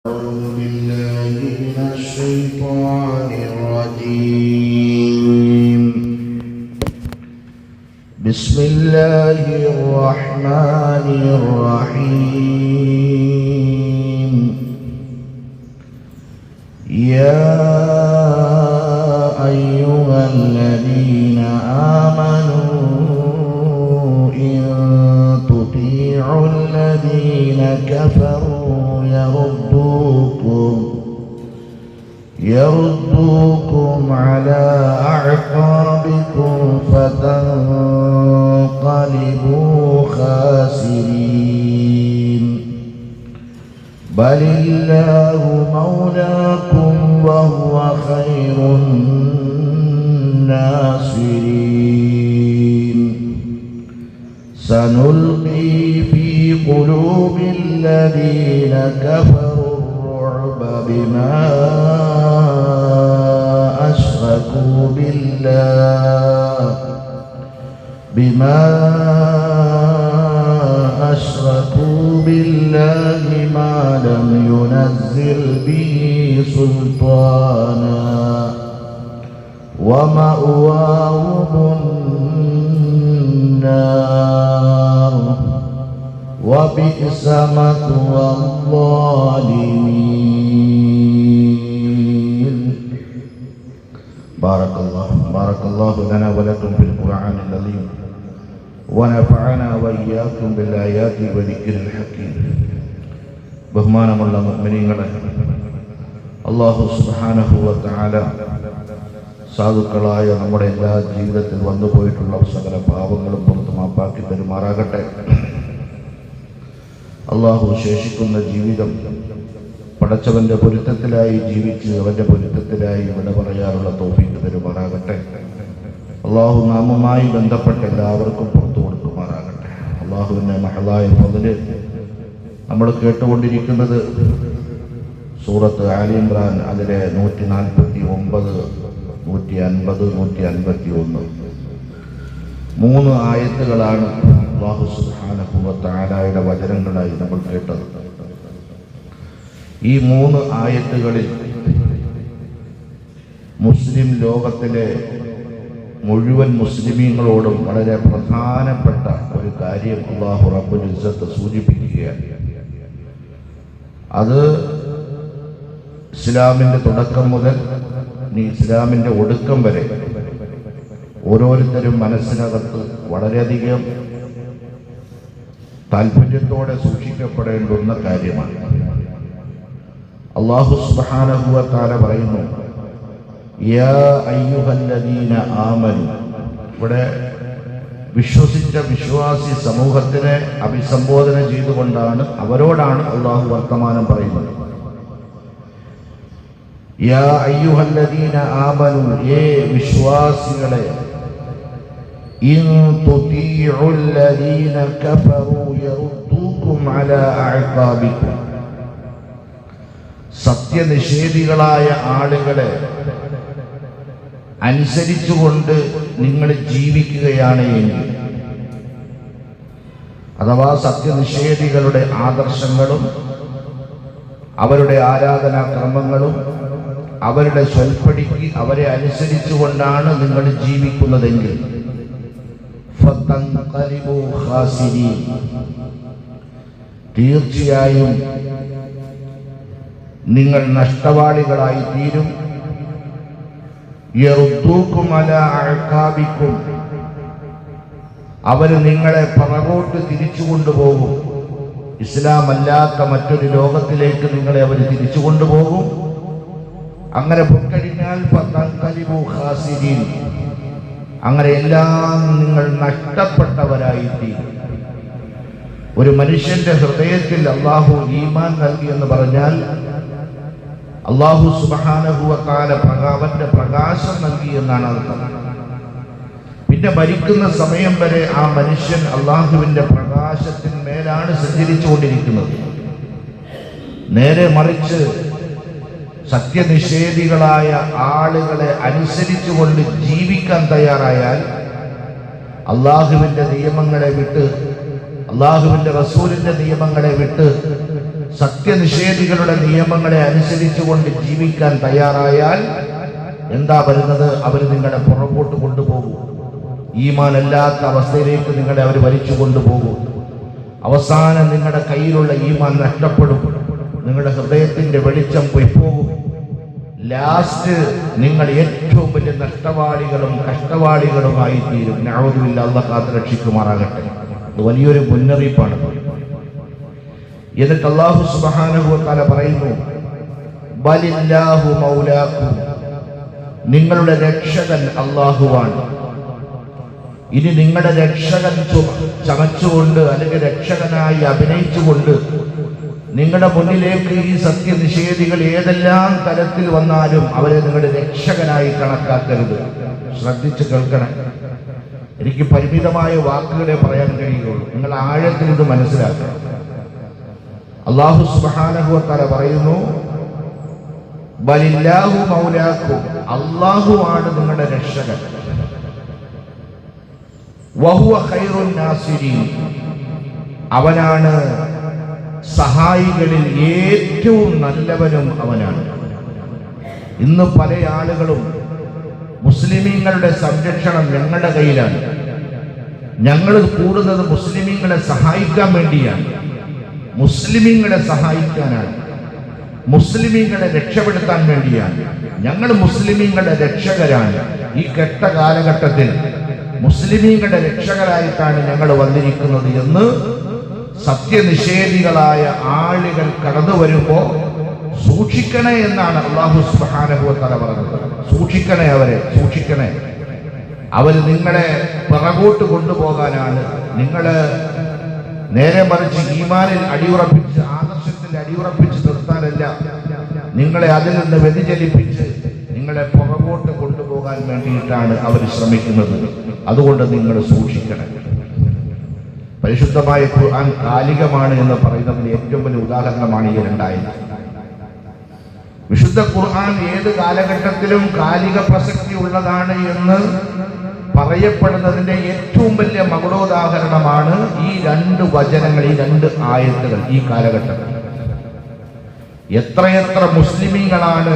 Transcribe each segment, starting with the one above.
أعوذ بالله من الشيطان الرجيم. بسم الله الرحمن الرحيم. يا أيها الذين آمنوا إن تطيعوا الذين كفروا يردوكم على أعقابكم فتنقلبوا خاسرين. بل الله مولاكم وهو خير الناصرين. سنلقي في قلوب الذين كفروا الرعب بما أشركوا بالله ما لم ينزل به سلطانا ومأواهم النار وبئس مثوى الظالمين. بارك الله لنا ولكم في القرآن العظيم ونفعنا وإياكم بالآيات والذكر الحكيم. ബഹുമാനമുള്ള മുഅ്മിനീങ്ങളെ, അല്ലാഹു സുബ്ഹാനഹു വ തആല സാധുക്കളായ നമ്മുടെ എല്ലാ ജീവിതത്തിൽ വന്നുപോയിട്ടുള്ള സകല പാപങ്ങളും പുറത്ത് മാപ്പാക്കി തരുമാറാകട്ടെ. അല്ലാഹു ശേഷിക്കുന്ന ജീവിതം പടച്ചവന്റെ പൊരുത്തത്തിലായി ജീവിച്ച് അവന്റെ പൊരുത്തത്തിലായി വിട പറയാനുള്ള തൗഫീഖ് തരുമാറാകട്ടെ. അല്ലാഹു നാമുമായി ബന്ധപ്പെട്ട എല്ലാവർക്കും പുറത്തു കൊടുക്കുമാറാകട്ടെ. അല്ലാഹുവിന്റെ മഹലായ ഫദ്ല് നമ്മൾ കേട്ടുകൊണ്ടിരിക്കുന്നത് സൂറത്ത് ആലി ഇംറാൻ അതിലെ 149, 150, 151 3 ആയത്തുകളാണ് അല്ലാഹു സുബ്ഹാനഹു വ തആലയുടെ വചനങ്ങളായി നമ്മൾ കേട്ടത്. ഈ 3 ആയത്തുകളിൽ മുസ്ലിം ലോകത്തിലെ മുഴുവൻ മുസ്ലിമീങ്ങളോടും വളരെ പ്രധാനപ്പെട്ട ഒരു കാര്യം അല്ലാഹു റബ്ബുൽ ഇസ്സത്ത് സൂചിപ്പിക്കുകയാണ്. അത് ഇസ്ലാമിന്റെ തുടക്കം മുതൽ ഇസ്ലാമിന്റെ ഒടുക്കം വരെ ഓരോരുത്തരും മനസ്സിനകത്ത് വളരെയധികം താല്പര്യത്തോടെ സൂക്ഷിക്കപ്പെടേണ്ടുന്ന കാര്യമാണ്. അല്ലാഹു സുബ്ഹാനഹു വ തആല പറയുന്നു, യാ അയ്യുഹല്ലദീന ആമനു. ഇവിടെ വിശ്വസിച്ച വിശ്വാസി സമൂഹത്തിനെ അഭിസംബോധന ചെയ്തുകൊണ്ടാണ്, അവരോടാണ് അല്ലാഹു വർത്തമാനം പറയുന്നത്. യാ അയ്യുഹല്ലദീന ആമനു, ഏ വിശ്വാസികളെ, ഇൻ തുതീഉല്ലദീന കഫറൂ യറുദ്ദൂകും അലാ അഅഖാബികും. സത്യനിഷേധികളായ ആളുകളെ അനുസരിച്ചുകൊണ്ട് നിങ്ങൾ ജീവിക്കുകയാണ് എങ്കിൽ, അഥവാ സത്യനിഷേധികളുടെ ആദർശങ്ങളും അവരുടെ ആരാധനാക്രമങ്ങളും അവരുടെ സ്വൽപ്പടിക്ക് അവരെ അനുസരിച്ചുകൊണ്ടാണ് നിങ്ങൾ ജീവിക്കുന്നതെങ്കിൽ ഫതൻഖലിബു ഖാസിരീൻ, തീർച്ചയായും നിങ്ങൾ നഷ്ടവാളികളായി തീരും. യറുദ്ദൂകും അലാ അഅഖാബികും, അവർ നിങ്ങളെ പുറകോട്ട് തിരിച്ചു കൊണ്ടുപോകും. ഇസ്ലാം അല്ലാത്ത മറ്റൊരു ലോകത്തിലേക്ക് നിങ്ങളെ അവർ തിരിച്ചു കൊണ്ടുപോകും. അങ്ങനെ പൊക്കഴിഞ്ഞാൽ ഫതൻഖലിബു ഖാസിരീൻ, അങ്ങനെ എല്ലാം നിങ്ങൾ നഷ്ടപ്പെട്ടവരായി തീരും. ഒരു മനുഷ്യന്റെ ഹൃദയത്തിൽ അല്ലാഹു ഈമാൻ നൽകി എന്ന് പറഞ്ഞാൽ അല്ലാഹു സുബ്ഹാനഹു വ തആല അവന്റെ പ്രകാശം നൽകി എന്നാണ് അർത്ഥം. പിന്നെ മരിക്കുന്ന സമയം വരെ ആ മനുഷ്യൻ അല്ലാഹുവിന്റെ പ്രകാശത്തിന്മേലാണ് സഞ്ചരിച്ചുകൊണ്ടിരിക്കുന്നത്. നേരെ മറിച്ച് സത്യനിഷേധികളായ ആളുകളെ അനുസരിച്ചുകൊണ്ട് ജീവിക്കാൻ തയ്യാറായാൽ അള്ളാഹുവിന്റെ നിയമങ്ങളെ വിട്ട്, അള്ളാഹുവിന്റെ റസൂലിന്റെ നിയമങ്ങളെ വിട്ട് സത്യനിഷേധികളുടെ നിയമങ്ങളെ അനുസരിച്ചുകൊണ്ട് ജീവിക്കാൻ തയ്യാറായാൽ എന്താ വരുന്നത്? അവർ നിങ്ങളെ പുറകോട്ട് കൊണ്ടുപോകും. ഈമാനല്ലാത്ത അവസ്ഥയിലേക്ക് നിങ്ങളെ അവർ വലിച്ചു കൊണ്ടുപോകും. അവസാനം നിങ്ങളുടെ കയ്യിലുള്ള ഈമാൻ നഷ്ടപ്പെടും. നിങ്ങളുടെ ഹൃദയത്തിന്റെ വെളിച്ചം പോയിപ്പോകും. ലാസ്റ്റ് നിങ്ങൾ ഏറ്റവും വലിയ നഷ്ടവാളികളും കഷ്ടവാളികളുമായി തീരും. നഅൂദുബില്ലാഹ്, അല്ലാഹു കാത്ത് രക്ഷിക്കുമാറാകട്ടെ. ഇത് വലിയൊരു മുന്നറിയിപ്പാണ്. എന്നിട്ട് അല്ലാഹു സുബ്ഹാനഹു വ തആല പറയുന്നു, ബലില്ലാഹു മൗലാക്കും, നിങ്ങളുടെ രക്ഷകൻ അല്ലാഹുവാണ്. ഇനി നിങ്ങളുടെ രക്ഷകൻ ചമച്ചുകൊണ്ട് അല്ലെങ്കിൽ രക്ഷകനായി അഭിനയിച്ചുകൊണ്ട് നിങ്ങളുടെ മുന്നിലേക്ക് ഈ സത്യനിഷേധികൾ ഏതെല്ലാം തരത്തിൽ വന്നാലും അവരെ നിങ്ങളുടെ രക്ഷകനായി കണക്കാക്കരുത്. ശ്രദ്ധിച്ച് കേൾക്കണം. എനിക്ക് പരിമിതമായ വാക്കുകളെ പറയാൻ കഴിയുകയുള്ളൂ. നിങ്ങൾ ആഴത്തിൽ ഇത് മനസ്സിലാക്കണം. അല്ലാഹു സുബ്ഹാനഹു വ തആല പറയുന്നു, ബലില്ലാഹു മൗലാക്കും, അല്ലാഹുവാണ് നിങ്ങളുടെ രക്ഷകൻ. വഹുവ ഖൈറുൻ നാസിരീൻ, അവനാണ് സഹായികളിൽ ഏറ്റവും നല്ലവനും അവനാണ്. ഇന്ന് പല ആളുകളും മുസ്ലിമീങ്ങളുടെ സംരക്ഷണം ഞങ്ങളുടെ കയ്യിലാണ്, ഞങ്ങൾ കൂടുന്നത് മുസ്ലിമീങ്ങളെ സഹായിക്കാൻ വേണ്ടിയാണ്, മുസ്ലിമീങ്ങളെ സഹായിക്കാനാണ്, മുസ്ലിമീങ്ങളെ രക്ഷപ്പെടുത്താൻ വേണ്ടിയാണ്, ഞങ്ങൾ മുസ്ലിമീങ്ങളുടെ രക്ഷകരാണ്. ഈ കെട്ട കാലഘട്ടത്തിൽ മുസ്ലിമീങ്ങളുടെ രക്ഷകരായിട്ടാണ് ഞങ്ങൾ വന്നിരിക്കുന്നത് എന്ന് സത്യനിഷേധികളായ ആളുകൾ കടന്നു വരുമ്പോ സൂക്ഷിക്കണേ എന്നാണ് അല്ലാഹു സുബ്ഹാനഹു വ തആല പറഞ്ഞത്. സൂക്ഷിക്കണേ, അവരെ സൂക്ഷിക്കണേ. അവർ നിങ്ങളെ പിറകോട്ട് കൊണ്ടുപോകാനാണ്. നിങ്ങള് നേരെ മറിച്ച് ഈമാനിൽ അടിയുറപ്പിച്ച്, ആദർശത്തിൽ അടിയുറപ്പിച്ച് നിർത്താനല്ല, നിങ്ങളെ അതിൽ നിന്ന് വ്യതിചലിപ്പിച്ച് നിങ്ങളെ പുറകോട്ട് കൊണ്ടുപോകാൻ വേണ്ടിയിട്ടാണ് അവർ ശ്രമിക്കുന്നത്. അതുകൊണ്ട് നിങ്ങൾ സൂക്ഷിക്കണം. പരിശുദ്ധമായ ഖുർആൻ കാലികമാണ് എന്ന് പറയുന്നതിന് ഏറ്റവും വലിയ ഉദാഹരണമാണ് ഈ 2000. വിശുദ്ധ ഖുർആൻ ഏത് കാലഘട്ടത്തിലും കാലിക പ്രസക്തി ഉള്ളതാണ് എന്ന് പറയപ്പെടുന്നതിന്റെ ഏറ്റവും വലിയ മകുടോദാഹരണമാണ് ഈ 2 വചനങ്ങൾ, ഈ 2 ആയത്തുകൾ. ഈ കാലഘട്ടത്തിൽ എത്രയെത്ര മുസ്ലിമീങ്ങളാണ്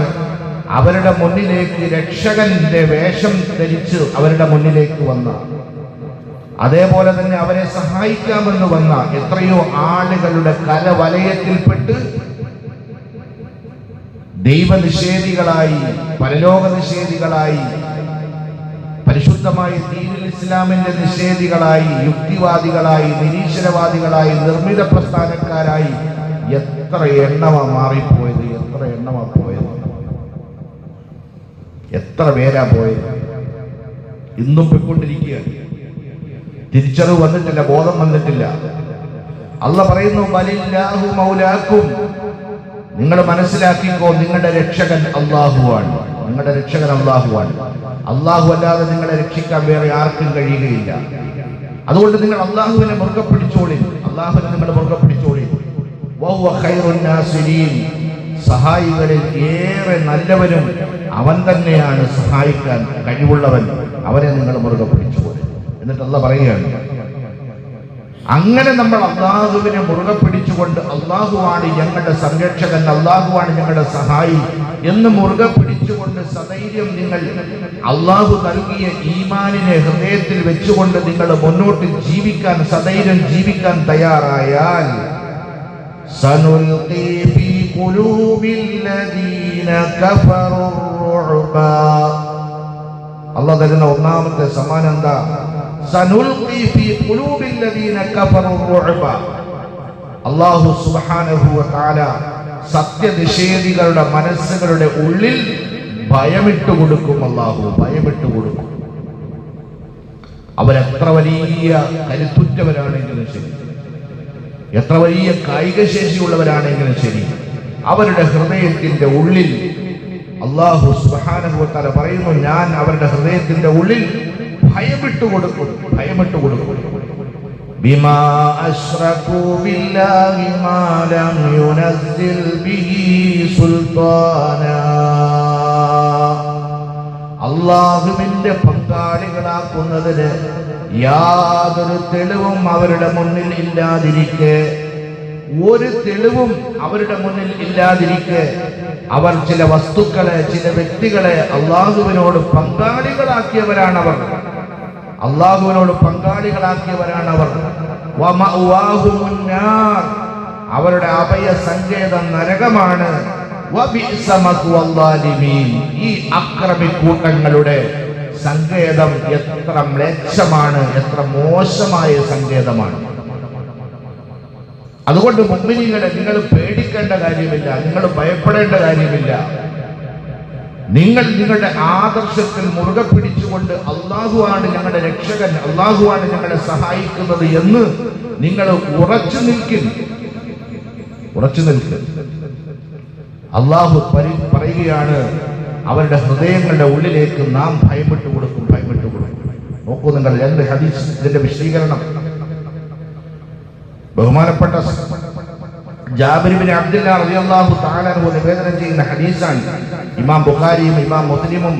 അവരുടെ മുന്നിലേക്ക് രക്ഷകന്റെ വേഷം ധരിച്ച് അവരുടെ മുന്നിലേക്ക് വന്ന, അതേപോലെ തന്നെ അവരെ സഹായിക്കാമെന്ന് വന്ന എത്രയോ ആളുകളുടെ കരവലയത്തിൽപ്പെട്ട് ദൈവനിഷേധികളായി, പരലോക നിഷേധികളായി, പരിശുദ്ധമായ ദീനുൽ ഇസ്ലാമിന്റെ നിഷേധികളായി, യുക്തിവാദികളായി, നിരീശ്വരവാദികളായി, നിർമ്മിത പ്രസ്ഥാനക്കാരായി എത്ര എണ്ണമാ മാറിപ്പോയത്, എത്ര എണ്ണമാ പോയത്, എത്ര പേരാ പോയത്. ഇന്നും പോയിക്കൊണ്ടിരിക്കുകയാണ്. തിരിച്ചറിവ് വന്നിട്ടില്ല, ബോധം വന്നിട്ടില്ല. അല്ലാഹു പറയുന്നു, ബലില്ലാഹു മൗലാക്കും, നിങ്ങൾ മനസ്സിലാക്കിക്കോ, നിങ്ങളുടെ രക്ഷകൻ അല്ലാഹുവാണ്. നിങ്ങളുടെ രക്ഷകൻ അല്ലാഹുവാണ്. അല്ലാഹു അല്ലാതെ നിങ്ങളെ രക്ഷിക്കാൻ വേറെ ആർക്കും കഴിയുകയില്ല. അതുകൊണ്ട് നിങ്ങൾ അല്ലാഹുവിനെ മുറുകെ പിടിച്ചോളി, അല്ലാഹുവിനെ നിങ്ങൾ മുറുകെ പിടിച്ചോളി. വഹുവ ഖൈറുൻ നാസിരീൻ, സഹായികളിൽ ഏറെ നല്ലവനും അവൻ തന്നെയാണ്, സഹായിക്കാൻ കഴിവുള്ളവൻ. അവനെ നിങ്ങൾ മുറുകെ പിടിച്ചോളി. എന്നിട്ട് അല്ലാഹു പറയുകയാണ്, അങ്ങനെ നമ്മൾ അല്ലാഹുവിനെ മുറുകെ പിടിച്ചുകൊണ്ട് അല്ലാഹുവാണ് ഞങ്ങളുടെ സംരക്ഷകൻ, അല്ലാഹുവാണ് ഞങ്ങളുടെ സഹായി എന്ന് മുറുകെ പിടിച്ചുകൊണ്ട് സധൈര്യം നിങ്ങൾ അല്ലാഹു നൽകിയ ഈമാനിനെ ഹൃദയത്തിൽ വെച്ചുകൊണ്ട് നിങ്ങൾ മുന്നോട്ട് ജീവിക്കാൻ, സധൈര്യം ജീവിക്കാൻ തയ്യാറായാൽ സനുൽഖി ഫീ ഖുലൂബിൽ ലദീന കഫറു റുഅബ, അല്ലാഹു തരുന്ന ഒന്നാമത്തെ സമ്മാനം എന്താ? സനുൽഖി ഫീ ഖുലൂബിൽ ലദീന കഫറു റുഅബ. അല്ലാഹു സുബ്ഹാനഹു വ തആല സത്യനിഷേധികളുടെ മനസ്സുകളുടെ ഉള്ളിൽ ഭയമിട്ട് കൊടുക്കും. അല്ലാഹു ഭയമിട്ട് കൊടുക്കും. അവരെത്ര വലിയ കരുത്തുറ്റവരാണെങ്കിലും ശരി, എത്ര വലിയ കായിക ശേഷിയുള്ളവരാണെങ്കിലും ശരി, അവരുടെ ഹൃദയത്തിന്റെ ഉള്ളിൽ അല്ലാഹു സുബ്ഹാനഹു വ തആല പറയുന്നു, ഞാൻ അവരുടെ ഹൃദയത്തിന്റെ ഉള്ളിൽ ഭയമിട്ട് കൊടുക്കും, ഭയമിട്ട് കൊടുക്കും. ബിമാ അശ്റകൂ ബില്ലാഹി മാ ലം യുനസ്സിൽ ബിഹി സുൽത്താനാ, അല്ലാഹുവിന്റെ പങ്കാളികളാക്കുന്നതിന് യാതൊരു തെളിവും അവരുടെ മുന്നിൽ ഇല്ലാതിരിക്കെ ഒരു തെളിവും അവരുടെ മുന്നിൽ ഇല്ലാതിരിക്കെ അവർ ചില വസ്തുക്കളെ, ചില വ്യക്തികളെ അള്ളാഹുവിനോട് പങ്കാളികളാക്കിയവരാണവർ. അള്ളാഹുവിനോട് പങ്കാളികളാക്കിയവരാണവർ. വമഅവാഹുമുൻ നാർ, അവരുടെ അഭയ സങ്കേതം നരകമാണ്. വബിഅസ മസ്വൽ ളാലിമീൻ, ഈ അക്രമിക്കൂട്ടങ്ങളുടെ സങ്കേതം എത്ര മ്ലേച്ഛമാണ്, എത്ര മോശമായ സങ്കേതമാണ്. അതുകൊണ്ട് മുഅ്മിനീങ്ങളെ, നിങ്ങൾ പേടിക്കേണ്ട കാര്യമില്ല, നിങ്ങൾ ഭയപ്പെടേണ്ട കാര്യമില്ല. നിങ്ങൾ നിങ്ങളുടെ ആദർശത്തിൽ മുറുകെ പിടിച്ചുകൊണ്ട് അള്ളാഹുവാണ് ഞങ്ങളുടെ രക്ഷകൻ, അള്ളാഹുവാണ് ഞങ്ങളെ സഹായിക്കുന്നത് എന്ന് നിങ്ങൾ ഉറച്ചു നിൽക്കും. അള്ളാഹു പറയുകയാണ്, അവരുടെ ഹൃദയങ്ങളുടെ ഉള്ളിലേക്ക് നാം ഭയപ്പെട്ടു കൊടുക്കും. നോക്കൂ നിങ്ങൾ, രണ്ട് ഹദീസ് ഇതിന്റെ വിശദീകരണം. ബഹുമാനപ്പെട്ട ജാബിർ ഇബ്നു അബ്ദുല്ലാ റളിയല്ലാഹു തആല അൻഹു നിവേദനം ചെയ്യുന്ന ഹദീസാണ്. ഇമാം ബുഖാരിയും ഇമാം മുസ്ലിമും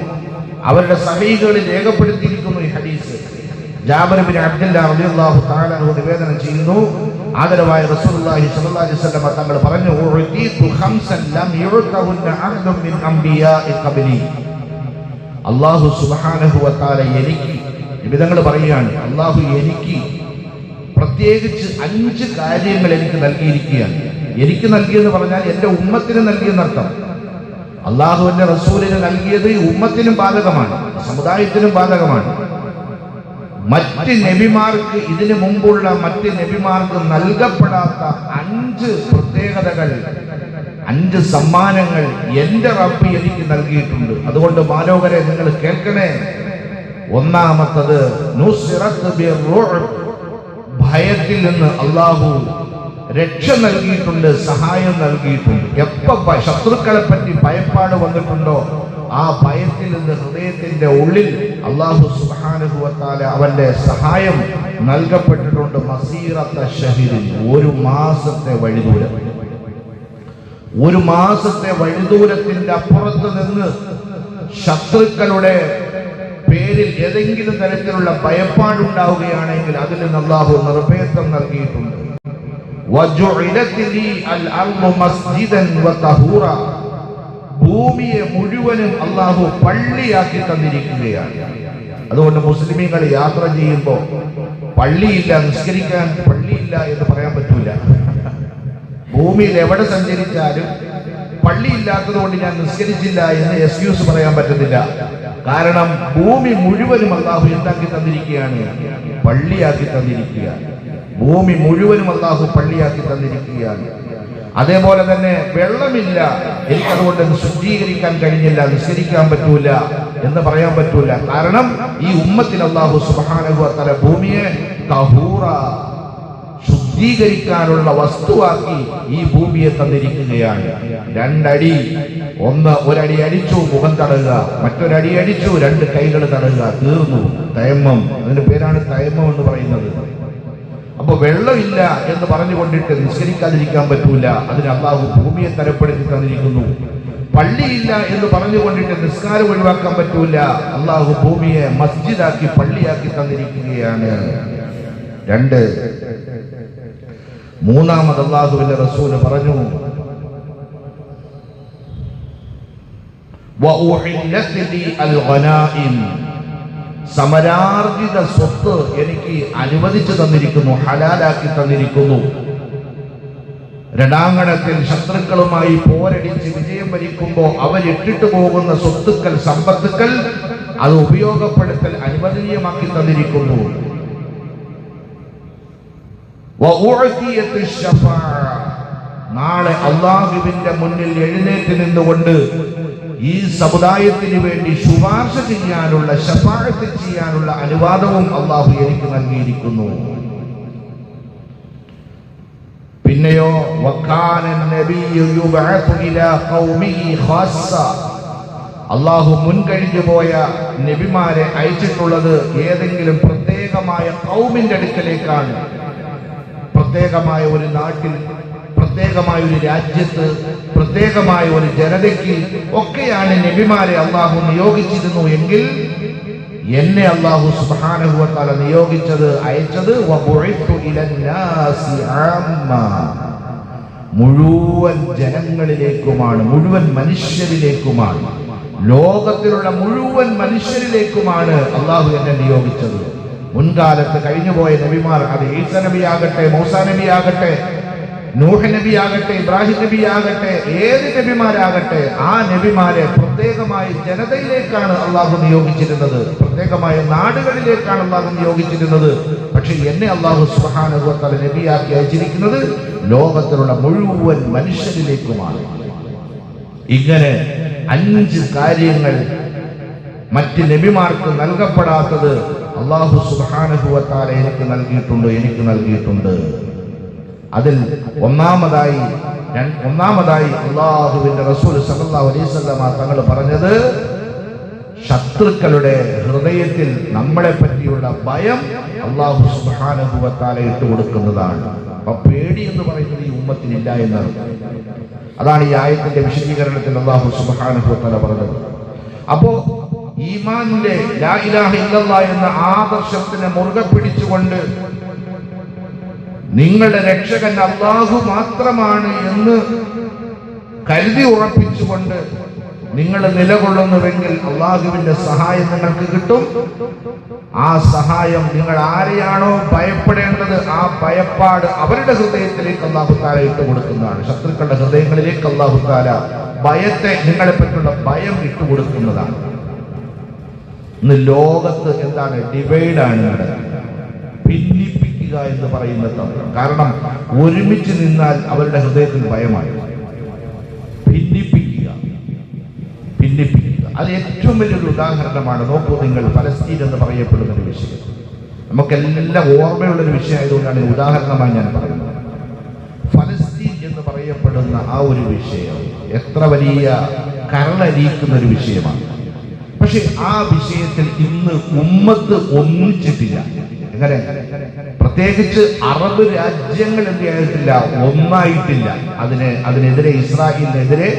അവരുടെ സഹീഹുകളിൽ രേഖപ്പെടുത്തിയിരിക്കുന്നു ഈ ഹദീസ്. ജാബിർ ഇബ്നു അബ്ദുല്ലാ റളിയല്ലാഹു തആല അൻഹു നിവേദനം ചെയ്യുന്നു, ആദരവായ റസൂലുള്ളാഹി സ്വല്ലല്ലാഹു അലൈഹി വസല്ലം തങ്ങൾ പറഞ്ഞു, ഉഅതീതു ഖംസൻ ലം യുഅതഹുന്ന അഹദുൻ മിൻ അംബിയാഇ ഖബ്ലി. അല്ലാഹു സുബ്ഹാനഹു വ തആല എനിക്ക്, നിബിതങ്ങൾ പറയുകയാണ്, അല്ലാഹു എനിക്ക് പ്രത്യേകിച്ച് 5 കാര്യങ്ങൾ എനിക്ക് നൽകിയിരിക്കുകയാണ്. എനിക്ക് നൽകിയെന്ന് പറഞ്ഞാൽ എൻ്റെ ഉമ്മത്തിന് നൽകിയെന്നർത്ഥം. അള്ളാഹുവിന്റെ റസൂലിന് നൽകിയത് ഉമ്മത്തിനും ബാധകമാണ്, സമുദായത്തിനും ബാധകമാണ്. മറ്റ് നബിമാർക്ക്, ഇതിനു മുമ്പുള്ള മറ്റ് നബിമാർക്ക് നൽകപ്പെടാത്ത 5 പ്രത്യേകതകൾ, 5 സമ്മാനങ്ങൾ എൻ്റെ റബ്ബ് എനിക്ക് നൽകിയിട്ടുണ്ട്. അതുകൊണ്ട് മാലോകരെ, നിങ്ങൾ കേൾക്കണേ. ഒന്നാമത്തത് നുസ്റത്ത് ബിർറുഅ്, ഭയത്തിൽ നിന്ന് അള്ളാഹു രക്ഷ നൽകിയിട്ടുണ്ട്, സഹായം നൽകിയിട്ടുണ്ട്. എപ്പോ ശത്രുക്കളെ പറ്റി ഭയപ്പാട് വന്നിട്ടുണ്ടോ, ആ ഭയത്തിൽ നിന്ന് ഹൃദയത്തിന്റെ ഉള്ളിൽ അള്ളാഹു സുബ്ഹാനഹു വ തആല അവന്റെ സഹായം നൽകപ്പെട്ടിട്ടുണ്ട്. മസീറത്ത ഷഹീദിൻ, 1 മാസത്തെ വഴിദൂരം. 1 മാസത്തെ വഴിദൂരത്തിന്റെ അപ്പുറത്ത് നിന്ന് ശത്രുക്കളുടെ പേരിൽ ഏതെങ്കിലും തരത്തിലുള്ള ഭയപ്പാടുണ്ടാവുകയാണെങ്കിൽ അതിൽ നിന്ന് അല്ലാഹു നിർഭയത്വം നൽകിയിട്ടുണ്ട്. ഭൂമിയെ മുഴുവനും അല്ലാഹു പള്ളിയാക്കി തന്നിരിക്കുകയാണ്. അതുകൊണ്ട് മുസ്ലിമീങ്ങൾ യാത്ര ചെയ്യുമ്പോൾ പള്ളിയില്ല, നിസ്കരിക്കാൻ പള്ളിയില്ല എന്ന് പറയാൻ പറ്റൂല. ഭൂമിയിൽ എവിടെ സഞ്ചരിച്ചാലും പള്ളിയില്ലാത്തത് കൊണ്ട് ഞാൻ നിസ്കരിച്ചില്ല എന്ന് എക്സ്ക്യൂസ് പറയാൻ പറ്റുന്നില്ല. കാരണം ഭൂമി മുഴുവനും അല്ലാഹു എന്താക്കി തന്നിരിക്കുകയാണ്, പള്ളിയാക്കി തന്നിരിക്കുകയാണ്. ഭൂമി മുഴുവനും അല്ലാഹു പള്ളിയാക്കി തന്നിരിക്കുകയാണ്. അതേപോലെ തന്നെ വെള്ളമില്ല, എനിക്കതുകൊണ്ട് ശുദ്ധീകരിക്കാൻ കഴിഞ്ഞില്ല, നിസ്കരിക്കാൻ പറ്റൂല എന്ന് പറയാൻ പറ്റൂല. കാരണം ഈ ഉമ്മത്തിൽ അല്ലാഹു സുബ്ഹാനഹു വ തആല ഭൂമിയെ തഹൂറ, ശുദ്ധീകരിക്കാനുള്ള വസ്തുവാക്കി ഈ ഭൂമിയെ തന്നിരിക്കുകയാണ്. 2 അടി, ഒരടി അടിച്ചു മുഖം തടയുക, മറ്റൊരടി അടിച്ചു 2 കൈകൾ തടയുക, തീർന്നു. തയമ്മം, അതിന്റെ പേരാണ് തയമ്മം എന്ന് പറയുന്നത്. അപ്പൊ വെള്ളമില്ല എന്ന് പറഞ്ഞുകൊണ്ടിട്ട് നിസ്കരിക്കാതിരിക്കാൻ പറ്റൂല, അതിന് അല്ലാഹു ഭൂമിയെ തരപ്പെടുത്തി തന്നിരിക്കുന്നു. പള്ളിയില്ല എന്ന് പറഞ്ഞുകൊണ്ടിട്ട് നിസ്കാരം ഒഴിവാക്കാൻ പറ്റൂല, അല്ലാഹു ഭൂമിയെ മസ്ജിദാക്കി പള്ളിയാക്കി തന്നിരിക്കുകയാണ്. 2. മൂന്നാമത് അല്ലാഹുവിന്റെ റസൂൽ പറഞ്ഞു, സമരാർജിത സ്വത്ത് എനിക്ക് അനുവദിച്ചു തന്നിരിക്കുന്നു, ഹലാലാക്കി തന്നിരിക്കുന്നു. രണാങ്കണത്തിൽ ശത്രുക്കളുമായി പോരടിച്ച് വിജയം വരിക്കുമ്പോൾ അവരിട്ടിട്ട് പോകുന്ന സ്വത്തുക്കൾ, സമ്പത്തുക്കൾ, അത് ഉപയോഗപ്പെടുത്തൽ അനുവദനീയമാക്കി തന്നിരിക്കുന്നു. നാളെ അല്ലാഹുവിന്റെ മുന്നിൽ എഴുന്നേറ്റ് നിന്നുകൊണ്ട് ഈ സമുദായത്തിന് വേണ്ടി ശുപാർശ ചെയ്യാനുള്ള, ശഫാഅത്ത് ചെയ്യാനുള്ള അനുവാദവും അല്ലാഹു എനിക്ക് നൽകിയിരിക്കുന്നു. പിന്നെയോ വകാന നബിയ്യു യുബഅതു ഇലാ ഖൗമിഹി ഖാസ്സ, അല്ലാഹു മുൻകഴിഞ്ഞു പോയ നബിമാരെ അയച്ചിട്ടുള്ളത് ഏതെങ്കിലും പ്രത്യേകമായ ഖൗമിന്റെ അടുക്കലേക്കാണ്. പ്രത്യേകമായ ഒരു നാട്ടിൽ, പ്രത്യേകമായ ഒരു രാജ്യത്ത്, പ്രത്യേകമായ ഒരു ജനതയ്ക്ക് ഒക്കെയാണ് നബിമാരെ അല്ലാഹു നിയോഗിച്ചിരുന്നു എങ്കിൽ എന്നെ അല്ലാഹു സുബ്ഹാനഹു വ തആല നിയോഗിച്ചത്, അയച്ചത് വബുഇത്തു ഇലന്നാസി ആമ്മ, മുഴുവൻ ജനങ്ങളിലേക്കുമാണ്, മുഴുവൻ മനുഷ്യരിലേക്കുമാണ്, ലോകത്തിലുള്ള മുഴുവൻ മനുഷ്യരിലേക്കുമാണ് അള്ളാഹു എന്നെ നിയോഗിച്ചത്. മുൻകാലത്ത് കഴിഞ്ഞുപോയ നബിമാർ, അത് ഈസ നബിയാകട്ടെ, മൂസാ നബിയാകട്ടെ, നൂഹ് നബിയാകട്ടെ, ഇബ്രാഹിം നബിയാകട്ടെ, ഏത് നബിമാരാകട്ടെ, ആ നബിമാരെ പ്രത്യേകമായ ജനതയിലേക്കാണ് അള്ളാഹു നിയോഗിച്ചിരുന്നത്, പ്രത്യേകമായ നാടുകളിലേക്കാണ് അള്ളാഹു നിയോഗിച്ചിരുന്നത്. പക്ഷെ എന്നെ അള്ളാഹു സുബ്ഹാനഹു വ തആല നബിയാക്കി അയച്ചിരിക്കുന്നത് ലോകത്തിലുള്ള മുഴുവൻ മനുഷ്യരിലേക്കുമാണ്. ഇങ്ങനെ 5 കാര്യങ്ങൾ മറ്റ് നബിമാർക്ക് നൽകപ്പെടാത്തത് അള്ളാഹു സുബ്ഹാനഹു വ തആല എനിക്ക് നൽകിയിട്ടുണ്ട്. അതിൽ ഒന്നാമതായി അള്ളാഹുവിന്റെ റസൂൽ സല്ലല്ലാഹു അലൈഹി വസല്ലമ തങ്ങൾ പറഞ്ഞത്, ശത്രുക്കളുടെ ഹൃദയത്തിൽ നമ്മളെ പറ്റിയുള്ള ഭയം അള്ളാഹു സുബ്ഹാനഹു വ തആല ഇട്ടുകൊടുക്കുന്നതാണ്. അപ്പൊ പേടി എന്ന് പറയുന്നത് ഈ ഉമ്മത്തിനില്ല എന്നാണ്. അതാണ് ഈ ആയത്തിന്റെ വിശദീകരണത്തിൽ അള്ളാഹു സുബ്ഹാനഹു വ തആല പറഞ്ഞത്. അപ്പോ ഈമാനിന്റെ ലാ ഇലാഹ ഇല്ലല്ലാഹ് എന്ന ആദർശത്തിനെ മുറുകെ പിടിച്ചുകൊണ്ട് നിങ്ങളുടെ രക്ഷകൻ അല്ലാഹു മാത്രമാണ് എന്ന് കരുതി ഉറപ്പിച്ചുകൊണ്ട് നിങ്ങൾ നിലകൊള്ളുന്നുവെങ്കിൽ അല്ലാഹുവിന്റെ സഹായം നിങ്ങൾക്ക് കിട്ടും. ആ സഹായം നിങ്ങൾ ആരെയാണോ ഭയപ്പെടേണ്ടത്, ആ ഭയപ്പാട് അവരുടെ ഹൃദയത്തിലേക്ക് അല്ലാഹു തആല ഇട്ടുകൊടുക്കുന്നതാണ്. ശത്രുക്കളുടെ ഹൃദയങ്ങളിലേക്ക് അല്ലാഹു തആല ഭയത്തെ, നിങ്ങളെ പറ്റിയുള്ള ഭയം ഇട്ടുകൊടുക്കുന്നതാണ്. ഇന്ന് ലോകത്ത് എന്താണ്? ഡിവൈഡാണ് നടക്കുന്നത്, ഭിന്നിപ്പിക്കുക എന്ന് പറയുന്ന തന്ത്രം. കാരണം ഒരുമിച്ച് നിന്നാൽ അവരുടെ ഹൃദയത്തിൽ ഭയമായി. ഭിന്നിപ്പിക്കുക. അത് ഏറ്റവും വലിയൊരു ഉദാഹരണമാണ്. നോക്കൂ നിങ്ങൾ, ഫലസ്തീൻ എന്ന് പറയപ്പെടുന്ന ഒരു വിഷയം നമുക്കെല്ലാം ഓർമ്മയുള്ളൊരു വിഷയമായതുകൊണ്ടാണ് ഉദാഹരണമായി ഞാൻ പറയുന്നത്. ഫലസ്തീൻ എന്ന് പറയപ്പെടുന്ന ആ ഒരു വിഷയം എത്ര വലിയ കരളരിക്കുന്ന ഒരു വിഷയമാണ്. പക്ഷെ ആ വിഷയത്തിൽ ഇന്ന് ഉമ്മത്ത് ഒന്നിച്ചിട്ടില്ല. എങ്ങനെ? പ്രത്യേകിച്ച് അറബ് രാജ്യങ്ങൾ എന്ത് ചെയ്തിട്ടില്ല? ഒന്നായിട്ടില്ല. അതിനെതിരെ, ഇസ്രായേലിനെതിരെ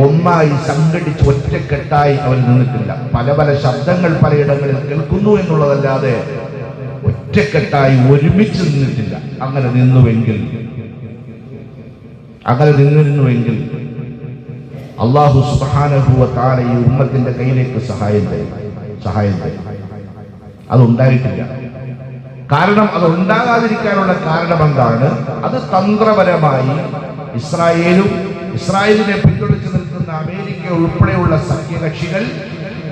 ഒന്നായി സംഘടിച്ച് ഒറ്റക്കെട്ടായി അവർ നിന്നിട്ടില്ല. പല പല ശബ്ദങ്ങൾ പലയിടങ്ങളിൽ കേൾക്കുന്നു എന്നുള്ളതല്ലാതെ ഒറ്റക്കെട്ടായി ഒരുമിച്ച് നിന്നിട്ടില്ല. അങ്ങനെ നിന്നിരുന്നുവെങ്കിൽ അല്ലാഹു സുബ്ഹാനഹു വ തആല ഈ ഉമ്മത്തിന്റെ കയ്യിലേക്ക് സഹായം തരും. അതുണ്ടായിട്ടില്ല. കാരണം അതുണ്ടാകാതിരിക്കാനുള്ള കാരണം എന്താണ്? അത് തന്ത്രപരമായി ഇസ്രായേലിനെ പിന്തുണച്ചു നിൽക്കുന്ന അമേരിക്ക ഉൾപ്പെടെയുള്ള സഖ്യകക്ഷികൾ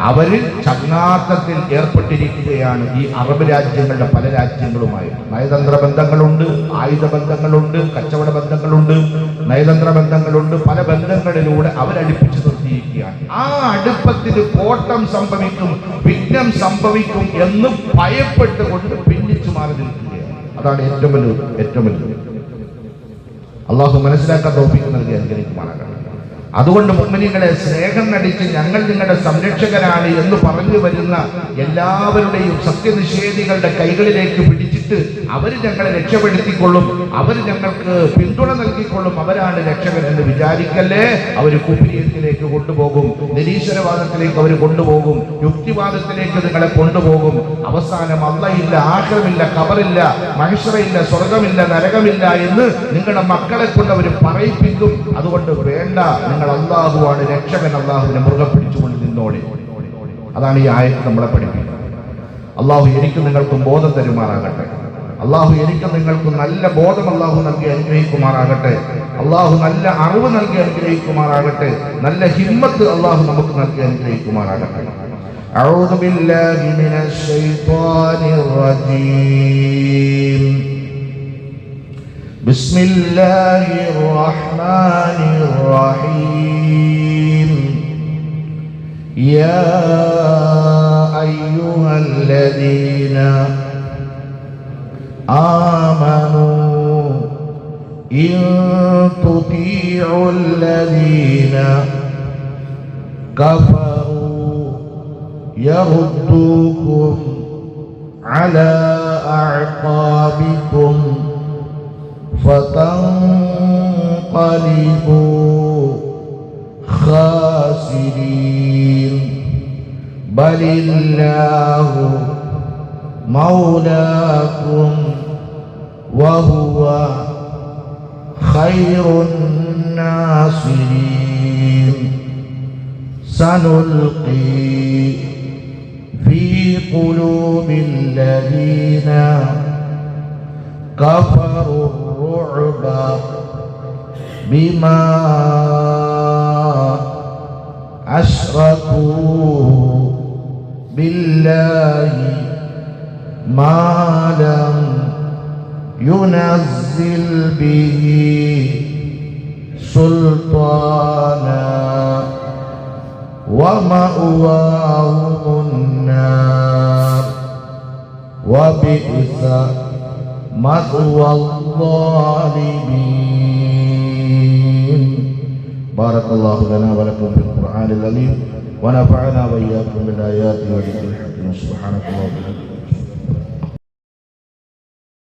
അവര് ചങ്ങാത്തത്തിൽ ഏർപ്പെട്ടിരിക്കുകയാണ് ഈ അറബ് രാജ്യങ്ങളുടെ പല രാജ്യങ്ങളുമായി. നയതന്ത്ര ബന്ധങ്ങളുണ്ട്, ആയുധ ബന്ധങ്ങളുണ്ട്, കച്ചവട ബന്ധങ്ങളുണ്ട്, നയതന്ത്ര ബന്ധങ്ങളുണ്ട്. പല ബന്ധങ്ങളിലൂടെ അവരടുപ്പിച്ചു നിർത്തിയിരിക്കുകയാണ്. ആ അടുപ്പത്തിന് കോട്ടം സംഭവിക്കും, വിഘ്നം സംഭവിക്കും എന്ന് ഭയപ്പെട്ടുകൊണ്ട് ഭിന്നിച്ചു മാറി നിൽക്കുകയാണ്. അതാണ് ഏറ്റവും വലുത്. അള്ളാഹു മനസ്സിലാക്കാൻ തൗഫീഖ് നൽകി അനുഗ്രഹിക്കുമാറാകട്ടെ. അതുകൊണ്ട് മുഅ്മിനീങ്ങളെ, സ്നേഹം നടിച്ച് ഞങ്ങൾ നിങ്ങളുടെ സംരക്ഷകരാണ് എന്ന് പറഞ്ഞു വരുന്ന എല്ലാവരുടെയും സത്യനിഷേധികളുടെ കൈകളിലേക്ക് പിടിച്ചിട്ട് അവർ ഞങ്ങളെ രക്ഷപ്പെടുത്തിക്കൊള്ളും, അവർ ഞങ്ങൾക്ക് പിന്തുണ നൽകിക്കൊള്ളും, അവരാണ് രക്ഷകൻ എന്ന് വിചാരിക്കല്ലേ. അവർ കുഫ്രിയത്തിലേക്ക് കൊണ്ടുപോകും, നിരീശ്വരവാദത്തിലേക്ക് അവർ കൊണ്ടുപോകും, യുക്തിവാദത്തിലേക്ക് നിങ്ങളെ കൊണ്ടുപോകും. അവസാനം അല്ലാഹയില്ല, ആഖിറമില്ല, ഖബറില്ല, മഹ്ശറയില്ല, സ്വർഗമില്ല, നരകമില്ല എന്ന് നിങ്ങളുടെ മക്കളെ കൊണ്ട് അവർ പറയിപ്പിക്കും. അതുകൊണ്ട് വേണ്ട, നിങ്ങൾ അല്ലാഹുവാണ് രക്ഷകൻ, അല്ലാഹുവിനെ മുറുകെ പിടിച്ചുകൊണ്ട് നിന്നോളി. അതാണ് ഈ ആയത്ത് നമ്മളെ പഠിപ്പിക്കുന്നത്. അല്ലാഹു എനിക്കും നിങ്ങൾക്കും ബോധം തരുമാറാകട്ടെ. അല്ലാഹു എനിക്കും നിങ്ങൾക്കും നല്ല ബോധം അല്ലാഹു നൽകി അനുഗ്രഹിക്കുമാറാകട്ടെ. അല്ലാഹു നല്ല അറിവ് നൽകി അനുഗ്രഹിക്കുമാറാകട്ടെ. നല്ല ഹിമ്മത്ത് അല്ലാഹു നമുക്ക് നൽകി അനുഗ്രഹിക്കുമാറാകട്ടെ. അഊദു ബില്ലാഹി മിനശ് ശൈത്വാനിർ റജീം. بسم الله الرحمن الرحيم. يا أيها الذين آمنوا إن تطيعوا الذين كفروا يردوكم على أعقابكم فتنقلبوا خاسرين. بل الله مولاكم وهو خير الناصرين سنلقي في قلوب الذين كفروا الرعب بما أشركوا بالله ما لم ينزل به سلطانا ومأواهم النار وبئس مثوى الظالمين. بارك الله لنا ولكم في القرآن العظيم ونفعنا وإياكم بالآيات والذكر الحكيم. سبحانك اللهم وبحمدك